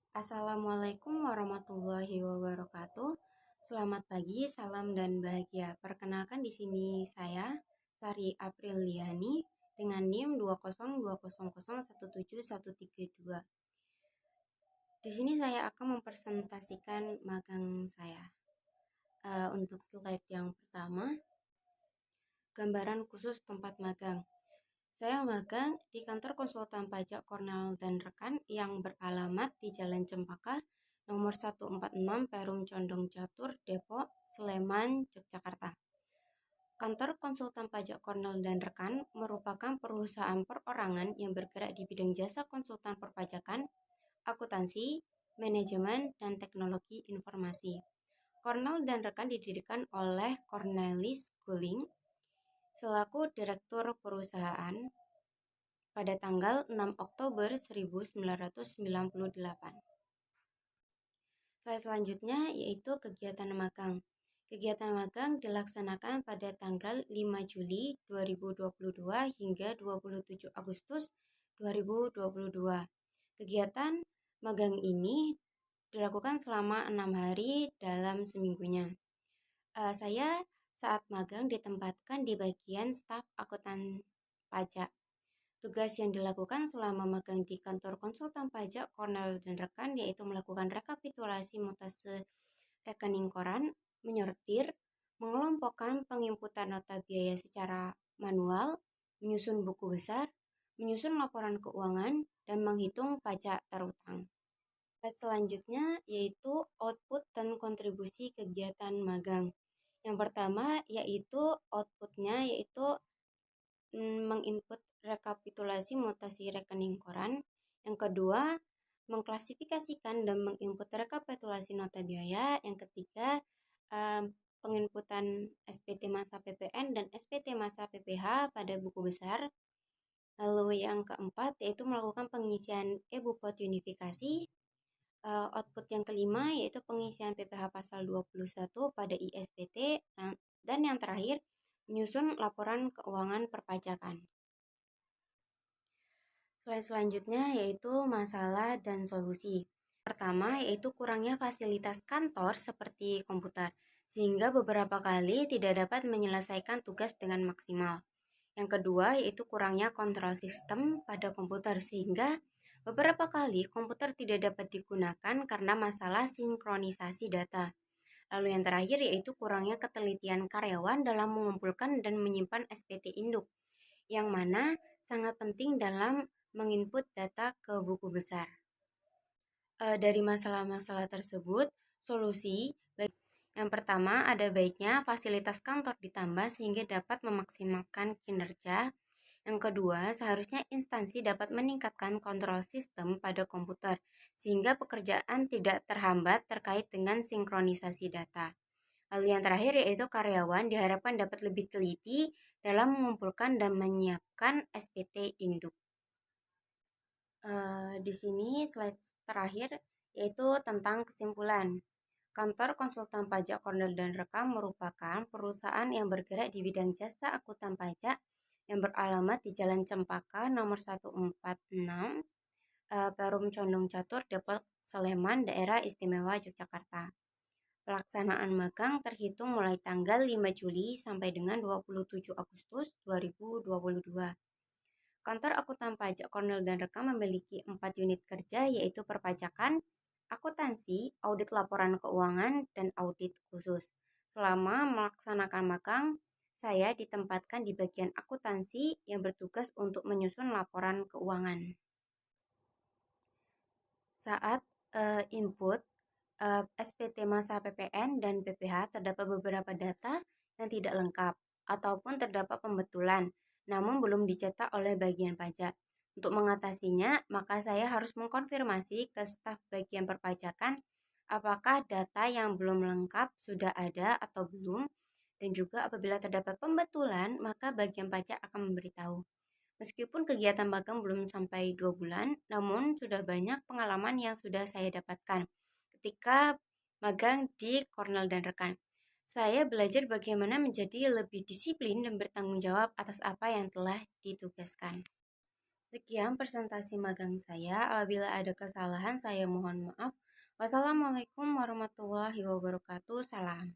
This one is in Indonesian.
Assalamualaikum warahmatullahi wabarakatuh. Selamat pagi, salam dan bahagia. Perkenalkan di sini saya Sari Apriliani dengan NIM 20200173132. Di sini saya akan mempresentasikan magang saya. Untuk slide yang pertama, gambaran khusus tempat magang. Saya magang di kantor konsultan pajak Cornell dan Rekan yang beralamat di Jalan Cempaka, nomor 146 Perum Condong Catur, Depok, Sleman, Yogyakarta. Kantor konsultan pajak Cornell dan Rekan merupakan perusahaan perorangan yang bergerak di bidang jasa konsultan perpajakan, akuntansi, manajemen, dan teknologi informasi. Cornell dan Rekan didirikan oleh Cornelis Guling selaku direktur perusahaan pada tanggal 6 Oktober 1998. Slide selanjutnya yaitu kegiatan magang. Kegiatan magang dilaksanakan pada tanggal 5 Juli 2022 hingga 27 Agustus 2022. Kegiatan magang ini dilakukan selama 6 hari dalam seminggunya. Saya saat magang ditempatkan di bagian staf akuntan pajak. Tugas yang dilakukan selama magang di kantor konsultan pajak Cornell dan Rekan yaitu melakukan rekapitulasi mutase rekening koran, menyortir, mengelompokkan penginputan nota biaya secara manual, menyusun buku besar, menyusun laporan keuangan, dan menghitung pajak terutang. Selanjutnya yaitu output dan kontribusi kegiatan magang. Yang pertama yaitu outputnya yaitu menginput rekapitulasi mutasi rekening koran. Yang kedua, mengklasifikasikan dan menginput rekapitulasi nota biaya. Yang ketiga, penginputan SPT masa PPN dan SPT masa PPH pada buku besar. Lalu yang keempat yaitu melakukan pengisian e-bupot unifikasi. Output yang kelima yaitu pengisian PPH pasal 21 pada ISPT. Dan yang terakhir, menyusun laporan keuangan perpajakan. Slide selanjutnya yaitu masalah dan solusi. Pertama yaitu kurangnya fasilitas kantor seperti komputer, sehingga beberapa kali tidak dapat menyelesaikan tugas dengan maksimal. Yang kedua yaitu kurangnya kontrol sistem pada komputer, sehingga beberapa kali komputer tidak dapat digunakan karena masalah sinkronisasi data. Lalu yang terakhir yaitu kurangnya ketelitian karyawan dalam mengumpulkan dan menyimpan SPT induk, yang mana sangat penting dalam menginput data ke buku besar. Dari masalah-masalah tersebut, solusi yang pertama ada baiknya fasilitas kantor ditambah sehingga dapat memaksimalkan kinerja. Yang kedua, seharusnya instansi dapat meningkatkan kontrol sistem pada komputer sehingga pekerjaan tidak terhambat terkait dengan sinkronisasi data. Lalu yang terakhir yaitu karyawan diharapkan dapat lebih teliti dalam mengumpulkan dan menyiapkan SPT induk. Di sini slide terakhir yaitu tentang kesimpulan. Kantor konsultan pajak Cornell dan Rekan merupakan perusahaan yang bergerak di bidang jasa akuntan pajak yang beralamat di Jalan Cempaka nomor 146 Perum Condong Catur, Depok, Sleman, Daerah Istimewa Yogyakarta. Pelaksanaan magang terhitung mulai tanggal 5 Juli sampai dengan 27 Agustus 2022. Kantor akuntan pajak Cornell dan Rekan memiliki 4 unit kerja yaitu perpajakan, akuntansi, audit laporan keuangan, dan audit khusus. Selama melaksanakan magang, saya ditempatkan di bagian akuntansi yang bertugas untuk menyusun laporan keuangan. Saat input SPT masa PPN dan PPH terdapat beberapa data yang tidak lengkap ataupun terdapat pembetulan, namun belum dicetak oleh bagian pajak. Untuk mengatasinya, maka saya harus mengkonfirmasi ke staf bagian perpajakan apakah data yang belum lengkap sudah ada atau belum, dan juga apabila terdapat pembetulan, maka bagian pajak akan memberitahu. Meskipun kegiatan magang belum sampai 2 bulan, namun sudah banyak pengalaman yang sudah saya dapatkan ketika magang di Cornell dan Rekan. Saya belajar bagaimana menjadi lebih disiplin dan bertanggung jawab atas apa yang telah ditugaskan. Sekian presentasi magang saya. Apabila ada kesalahan, saya mohon maaf. Wassalamualaikum warahmatullahi wabarakatuh. Salam.